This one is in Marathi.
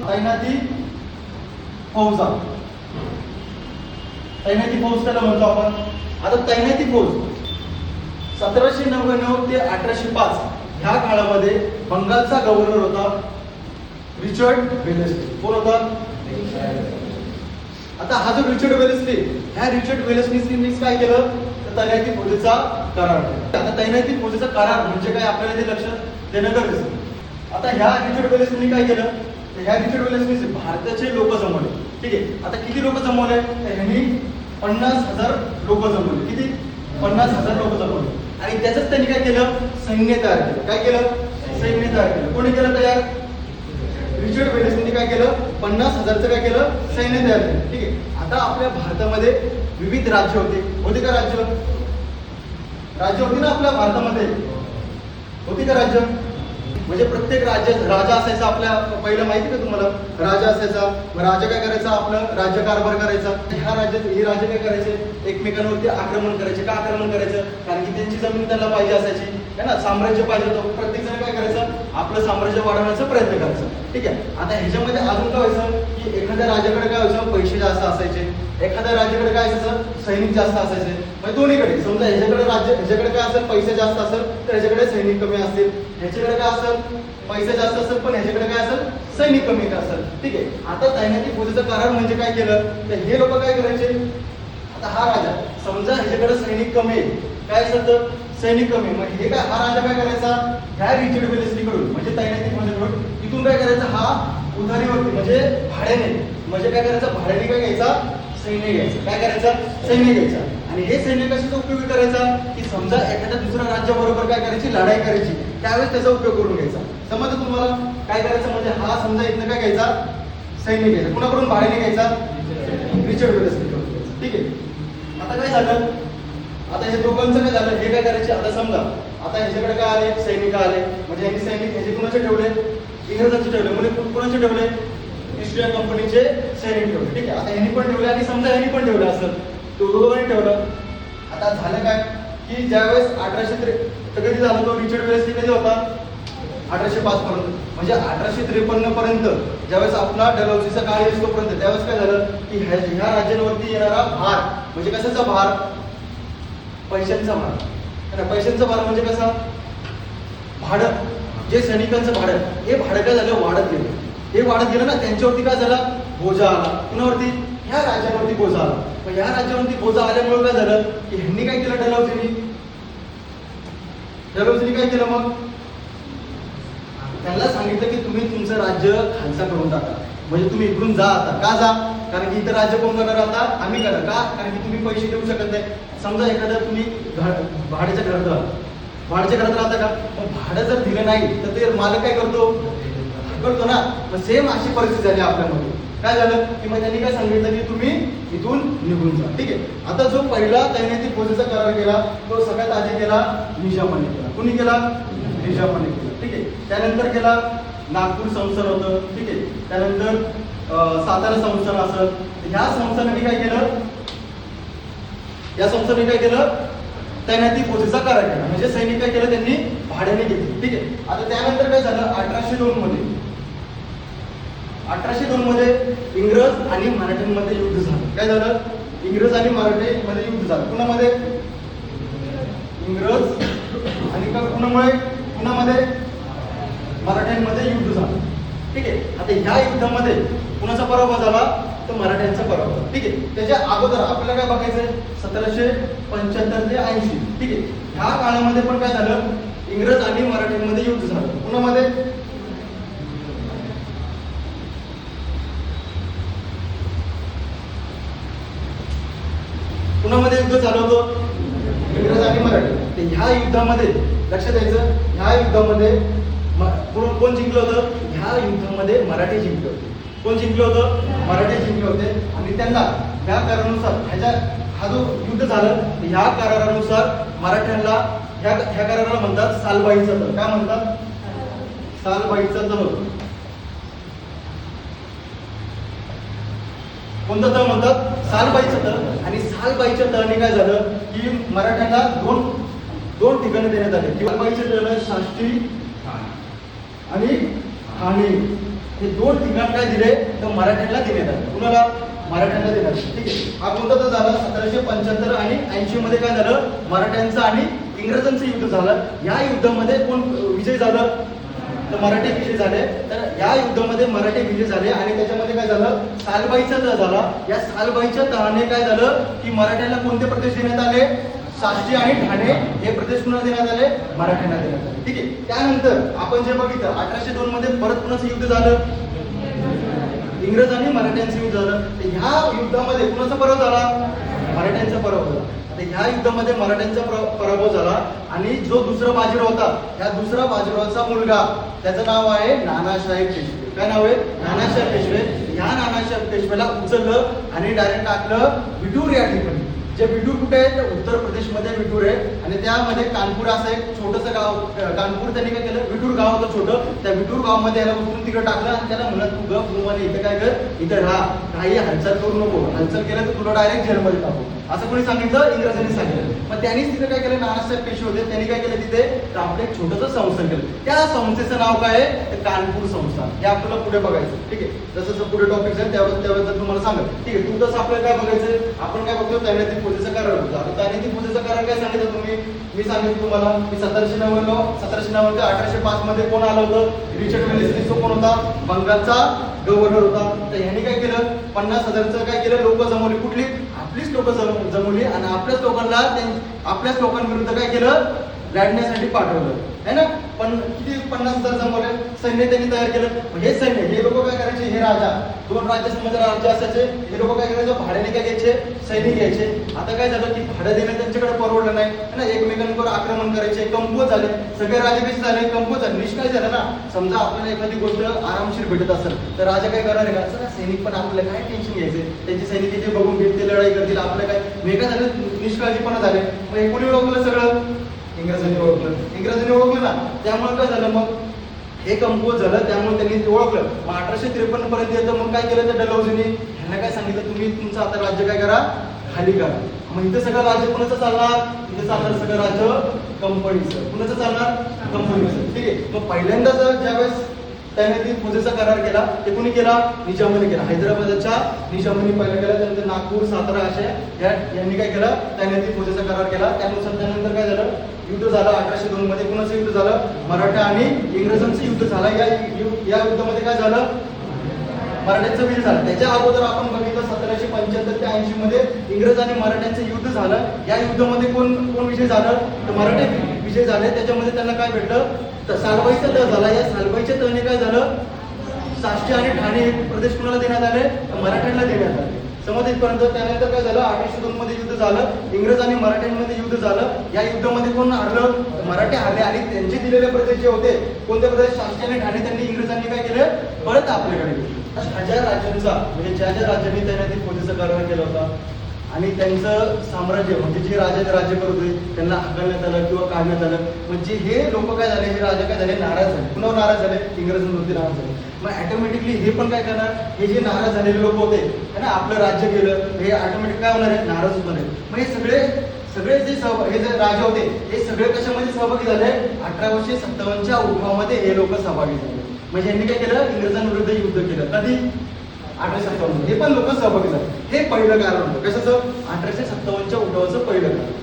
तैनाती फौजा. तैनाती फौज त्याला म्हणतो आपण. आता तैनाती फौज 1799 ते 1805 ह्या काळामध्ये बंगालचा गव्हर्नर होता रिचर्ड वेलेस्ली. कोण होता? आता हा जो रिचर्ड वेलेस्ली, ह्या रिचर्ड वेलेस्लीने काय केलं तर तैनाती फौजेचा करार केला. आता तैनाती फौजेचा करार म्हणजे काय आपल्याला ते लक्षात देणं गरजेचं. आता ह्या रिचर्ड वेलेस्लीने काय केलं तर ह्या रिचर्ड वेलेस्लीने भारताचे लोक जमवले. ठीक आहे. आता किती लोक जमवले तर ह्यांनी 50,000 लोक जमवले. किती? 50,000 लोक जमवले. आणि त्याचंच त्यांनी काय केलं सैन्य तयार केलं. काय केलं? सैन्य तयार केलं. कोणी केलं तयार? रिचर्ड वेलेस्लीने काय केलं 50,000चं काय केलं सैन्य तयार केलं. ठीक आहे. आता आपल्या भारतामध्ये विविध राज्य होते का? राज्य होती ना आपल्या भारतामध्ये, होती का राज्य? म्हणजे प्रत्येक राज्य राजा असायचा. आपल्या पहिलं माहिती का तुम्हाला? राजा असायचा. मग राजा काय करायचा? आपलं राज्य कारभार करायचा. ह्या राज्यात हे राजे काय करायचे एकमेकांवरती आक्रमण करायचे. का आक्रमण करायचं? कारण की त्यांची जमीन त्यांना पाहिजे असायची है ना, साम्राज्य पाहिजे होतं. प्रत्येक जण काय करायचं आपलं साम्राज्य वाढवण्याचा प्रयत्न करायचा. ठीक आहे. आता ह्याच्यामध्ये अजून काय व्हायचं की एखाद्या राजाकडे काय व्हायचं पैसे जास्त असायचे, एखाद्या राज्याकडे काय असायचं सैनिक जास्त असायचे. म्हणजे दोन्हीकडे समजा ह्याच्याकडे काय असेल पैसे जास्त असेल तर ह्याच्याकडे सैनिक कमी असतील, ह्याच्याकडे काय असेल पैसे जास्त असेल पण ह्याच्याकडे काय असेल सैनिक कमी असेल. ठीक आहे. आता तैनाती फौजेचा करार म्हणजे काय केलं तर हे लोक काय करायचे, आता हा राजा समजा ह्याच्याकडे सैनिक कमी आहे, काय असेल तर सैनिक कमी, मग हे काय हा राजा काय करायचा ह्या रिचर्ड वेलेस्लीकडून म्हणजे तैनाती फौजेकडून इथून काय करायचा हा उधारीवरती म्हणजे भाड्याने, म्हणजे काय करायचं भाड्याने काय घ्यायचा सैन्य घ्यायचं. काय करायचा सैन्य घ्यायचा. आणि हे सैन्य कशाचा उपयोग करायचा की समजा एखाद्या दुसऱ्या राज्याबरोबर काय करायची लढाई करायची त्यावेळेस त्याचा उपयोग करून घ्यायचा. समजा तुम्हाला काय करायचं म्हणजे हा समजा इथनं काय घ्यायचा सैन्य घ्यायचा. कुणाकडून भाड्याने घ्यायचा? रिचर्ड वेलेस्लीकडून. ठीक आहे. आता काय झालं, आता हे दोघांचं काय झालं, हे काय करायचे आता समजा आता ह्याच्याकडे काय आले सैनिक आले म्हणजे यांनी सैनिक ह्याचे कुणाचे ठेवले इंग्रजांचे ठेवले, म्हणजे कुणाचे ठेवले ईस्ट इंडिया कंपनीचे सैनिक ठेवले. ठीक आहे. आता ह्यांनी पण ठेवले आणि समजा ह्यांनी पण ठेवलं असं दोघांनी ठेवलं. आता झालं काय की ज्यावेळेस 1803 कधी झाला तो रिचर्ड वेलेस्ली कधी होता 1805 पर्यंत, म्हणजे 1853 पर्यंत ज्यावेळेस आपला डलहौसीचा काळ येतो तोपर्यंत त्यावेळेस काय झालं की ह्या राज्यांवरती येणारा भार म्हणजे कशाचा भार पैशांचा भार. पैशांचा भार म्हणजे कसा भाडं, जे सैनिकांचं भाडं हे भाडं काय झालं वाढत गेलं. हे वाढत गेलं ना त्यांच्यावरती काय झाला बोजा आला. कुणावरती? ह्या राज्यावरती बोजा आला. मग ह्या राज्यावरती बोजा आल्यामुळे काय झालं की ह्यांनी काय केलं डलहौसीने काय केलं मग त्यांना सांगितलं की तुम्ही तुमचं राज्य खालसा करून टाका, म्हणजे तुम्ही इकडून जा. आता का जा? कारण की इथं राज्य कोण करणार आता आम्ही करणार. का? कारण की तुम्ही पैसे देऊ शकत नाही. समजा एखाद्या तुम्ही भाड्याच्या घरात राहता का, पण भाडं जर दिलं नाही तर ते मालक काय करतो ना. मग सेम अशी परिस्थिती झाली आपल्यामध्ये. काय झालं की मग त्यांनी काय सांगितलं की तुम्ही इथून निघून जा. ठीक आहे. आता जो पहिला तैनाती फौजेचा करार केला तो सगळ्यात आधी केला निजामाने केला. कुणी केला? निजामाने केला. ठीक आहे. त्यानंतर केला नागपूर संस्थान होतं. ठीक आहे. त्यानंतर सातारा संस्थान असेल. ह्या संस्थानाने काय केलं, या संस्थाने काय केलं तैनाती फौजेचा करार केला, म्हणजे सैनिक काय केलं त्यांनी भाड्याने घेतले. ठीक आहे. आता त्यानंतर काय झालं 1802 मध्ये इंग्रज आणि मराठ्यांमध्ये युद्ध झालं. काय झालं? इंग्रज आणि मराठ्यांमध्ये युद्ध झालं. कुणामध्ये? इंग्रज आणि कुणामध्ये मराठ्यांमध्ये युद्ध झालं. ठीक आहे. आता ह्या युद्धामध्ये कुणाचा पराभव झाला तर मराठ्यांचा पराभव. ठीक आहे. त्याच्या अगोदर आपल्याला काय बघायचंय 1775 ते 80. ठीक आहे. ह्या काळामध्ये पण काय झालं इंग्रज आणि मराठ्यांमध्ये युद्ध झालं. कुणामध्ये? युद्ध झालं होतं इंग्रज आणि मराठी. ह्या युद्धामध्ये लक्षात द्यायचं, ह्या युद्धामध्ये कोण जिंकलं होतं? ह्या युद्धामध्ये मराठी जिंकले होते. कोण जिंकलं होतं? मराठी जिंकले होते. आणि त्यांना ह्या करारानुसार हा जो युद्ध झालं ह्या करारानुसार मराठ्यांना ह्या कराराला म्हणतात सालबाईचा तह. काय म्हणतात? सालबाईचा तह. कोणता तह म्हणतात? सालबाईचा तह. आणि सालबाईच्या तहाने काय झालं की मराठ्यांना दोन ठिकाणी देण्यात आले. सालबाईच्या तहाने साष्टी आणि ठाणे. हे 2 ठिकाण काय दिले तर मराठ्यांना देण्यात आले. कुणाला? मराठ्यांना देण्यात आले. ठीक आहे. हा कोणता तर झाला 1775 आणि 80 मध्ये काय झालं मराठ्यांचं आणि इंग्रजांचं युद्ध झालं. या युद्धामध्ये कोण विजय झालं तर मराठी विजय झाले. तर या युद्धामध्ये मराठी विजय झाले आणि त्याच्यामध्ये काय झालं सालबाईचा तह झाला. या सालबाईच्या तहाने काय झालं की मराठ्यांना कोणते प्रदेश देण्यात आले? साष्टी आणि ठाणे हे प्रदेश पुन्हा देण्यात आले मराठ्यांना देण्यात आले. ठीक आहे. त्यानंतर आपण जे बघितलं 1802 मध्ये परत पुन्हा युद्ध झालं, इंग्रज आणि मराठ्यांचं युद्ध झालं. तर ह्या युद्धामध्ये कुणाचा पराभव झाला? मराठ्यांचा पराभव झाला. ह्या युद्धामध्ये मराठ्यांचा पराभव झाला आणि जो दुसरा बाजीराव होता ह्या दुसरा बाजीरावाचा मुलगा त्याचं नाव आहे नानासाहेब पेशवे. काय नाव आहे? नानासाहेब पेशवे. ह्या नानासाहेब पेशवेला उचललं आणि डायरेक्ट टाकलं विठूर या ठिकाणी. जे विठूर कुठे आहे तर उत्तर प्रदेशमध्ये विठूर आहे आणि त्यामध्ये कानपूर असं एक छोटंसं गाव. कानपूर त्यांनी काय केलं विठूर गाव होतं छोटं. त्या विठूर गावामध्ये याला उचलून तिकडे टाकलं आणि त्याला म्हणत तू ग तुम्हाला इथं काय कर इथं राहा, काही हालचाल करू नको, हालचाल केलं तर तुला डायरेक्ट जेलमध्ये टाकू असं कोणी सांगितलं? इंग्रजांनी सांगितलं. मग त्यांनीच तिथे काय केलं नानासाहेब पेशवे होते त्यांनी काय केलं तिथे तर आपलं एक छोटंसं संस्थान केलं. त्या संस्थेचं नाव काय आहे तर कानपूर संस्थान. हे आपल्याला पुढे बघायचं. ठीक आहे. जसं पुढे टॉपिक जाईल त्याबद्दल तुम्हाला सांगा. ठीक आहे. तू तसं आपल्याला काय बघायचं आपण काय बघतो तैनाती फौजेचा करार होता. आता तैनाती फौजेचा करार काय सांगितलं तुम्ही? मी सांगितलं तुम्हाला की 1790 ते 1805 मध्ये कोण आलं होतं? Richard Wellesley. तो कोण होता? बंगालचा गव्हर्नर होता. तर ह्यांनी काय केलं 50,000चं काय केलं लोक जमवली. कुठली? आपलीच लोक जमवली आणि आपल्याच लोकांना आपल्याच लोकांविरुद्ध काय केलं लढण्यासाठी पाठवलं है ना. पण किती 50,000 जमवले. सैन्य त्यांनी तयार केलं. हे सैन्य हे लोक काय करायचे? हे राजा 2 राज्य राज्य असायचे. हे लोक काय करायचे? भाड्याने काय घ्यायचे? सैनिक घ्यायचे. आता काय झालं की भाडं देणं त्यांच्याकडे परवडलं नाही है ना. एकमेकांवर आक्रमण करायचे, कमकुवत झाले. सगळे राजे कसे झाले? कमकुवत झाले. निष्काळजी झालं ना. समजा आपल्याला एखादी गोष्ट आरामशीर भेटत असेल तर राजा काय करणार आहे का? चला सैनिक पण आपल्याला काय टेन्शन घ्यायचे, त्यांचे सैनिक ते बघून घेतील, लढाई करतील, आपलं काय वेगळं झालं, निष्काळजीपणा झाले. मग हे कोणी ओळखलं सगळं? इंग्रजांनी ओळखलं. इंग्रजांनी ओळखलं ना. त्यामुळे काय झालं मग हे कमकुवत झालं. त्यामुळे त्यांनी ते ओळखलं. मग 1853 पर्यंत येतं. मग काय केलं त्या डलहौसीने? ह्यांना काय सांगितलं तुम्ही तुमचं आता राज्य काय करा खाली करा. मग इथं सगळं राज्य कुणाचं चालणार? इथं चालणार सगळं राज्य कंपनीचं. कुणाचं चालणार? कंपनीचं. ठीक आहे. मग पहिल्यांदाच ज्यावेळेस त्याने फौजेचा करार केला ते कोणी केला? निजामाने केला. हैदराबादच्या निजामाने पहिला केला. त्यानंतर नागपूर सातारा अशा यांनी काय केलं त्याने फौजेचा करार केला. त्यानुसार त्यानंतर काय झालं युद्ध झालं 1802 मध्ये. कुणाचं युद्ध झालं? मराठा आणि इंग्रजांचं युद्ध झालं. या युद्धामध्ये काय झालं मराठ्यांचं विजय झालं. त्याच्या अगोदर आपण बघितलं 1775 ते 80 मध्ये इंग्रज आणि मराठ्यांचं युद्ध झालं. या युद्धामध्ये कोण विजय झालं तर मराठे विजय झाले. त्याच्यामध्ये त्यांना काय भेटलं तर सालबाईचा तह झाला. या सालबाईच्या तहने काय झालं साष्टी आणि ठाणे हे प्रदेश कुणाला देण्यात आले तर मराठ्यांना देण्यात आले. समज इथपर्यंत. त्यानंतर काय झालं 1802 मध्ये युद्ध झालं. इंग्रज आणि मराठ्यांमध्ये युद्ध झालं. या युद्धामध्ये कोण हरलं? मराठे हरले आणि त्यांचे दिलेले प्रदेश जे होते कोणते प्रदेश साष्टी आणि ठाणे त्यांनी इंग्रजांनी काय केले परत आपल्याकडे घेतले. ज्या राज्यांचा म्हणजे ज्या राज्यांनी त्यांनी फौजेचा करार केला होता आणि त्यांचं साम्राज्य म्हणजे जे राजा राज्य करत होते त्यांना हकलण्यात आलं किंवा काढण्यात आलं. म्हणजे हे लोक काय झाले हे राजा काय झाले नाराज झाले. पुन्हा नाराज झाले इंग्रजांवरती नाराज झाले. मग ऑटोमॅटिकली हे पण काय करणार हे जे नाराज झालेले लोक होते है ना आपलं राज्य गेलं हे ऑटोमॅटिक काय होणार आहे नाराज होणार आहे. मग हे सगळे जे हे जे राजा होते हे सगळे कशामध्ये सहभागी झाले 1857च्या उठावामध्ये हे लोक सहभागी झाले. म्हणजे यांनी काय केलं इंग्रजांविरुद्ध युद्ध केलं. कधी 1857 हे पण लोक सहभागी झाले. हे पहिलं कारण होतं कशाचं 1857च्या उठावाचं पहिलं कारण.